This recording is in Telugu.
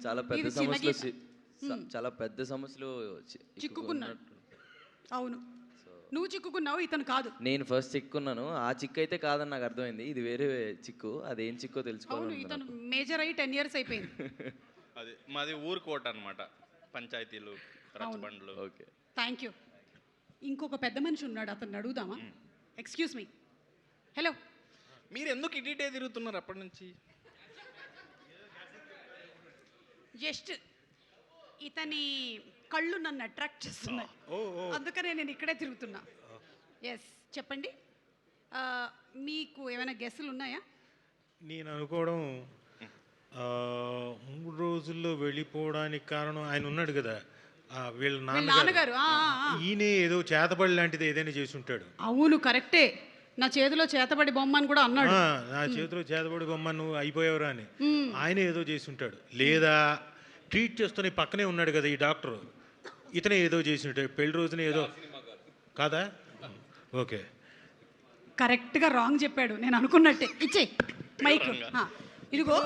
చాలా పెద్ద ఇది చిన్న సమస్యలు గీత. చాలా పెద్ద సమస్యలు చిక్కుకున్నాడు. అవును, నువ్వు చిక్కుకున్నావు, ఇతను కాదు. నేను ఫస్ట్ చిక్కున్నాను. ఆ చిక్కు అయితే కాదని నాకు అర్థమైంది. ఇది వేరే చిక్కు. అదేం చిక్కో అవును, తెలుసుకోవాలి. ఇతను మేజర్ అయ్యి 10 years అయిపోయింది. అది మాది ఊరు కోట అనమాట. పంచాయతీలు, రచ్చబండ్లు. Okay, thank you. ఇంకొక పెద్ద మనిషి ఉన్నాడు, అతన్ని అడుగుదామా? Excuse me. హలో. మీరు ఎందుకు ఇటీటే తిరుగుతున్నారు అప్పటి నుంచి? జస్ట్ ఇతని కళ్ళు నన్ను అట్రాక్ట్ చేస్తున్నాయి, అందుకనే నేను ఇక్కడే తిరుగుతున్నా. ఎస్, చెప్పండి. మీకు ఏమైనా గెస్సులు ఉన్నాయా? నేను అనుకోవడం 3 రోజుల్లో వెళ్ళిపోవడానికి కారణం ఆయన ఉన్నాడు కదా, వీళ్ళ నాన్నగారు. ఈయన ఏదో చేతబడి లాంటిది ఏదైనా చేసి ఉంటాడు. అవును, కరెక్టే. నా చేతిలో చేతబడి బొమ్మ అని కూడా అన్నాడు. నా చేతిలో చేతబడి బొమ్మ నువ్వు అయిపోయావురా అని ఆయన ఏదో చేసి ఉంటాడు. లేదా ట్రీట్ చేస్తున్న పక్కనే ఉన్నాడు కదా ఈ డాక్టర్, ఇతనే ఏదో చేసి ఉంటాడు. పెళ్లి రోజున ఏదో కాదా? ఓకే, కరెక్ట్గా రాంగ్ చెప్పాడు. నేను అనుకున్నట్టే. ఇచ్చే మైక్. ఇదిగో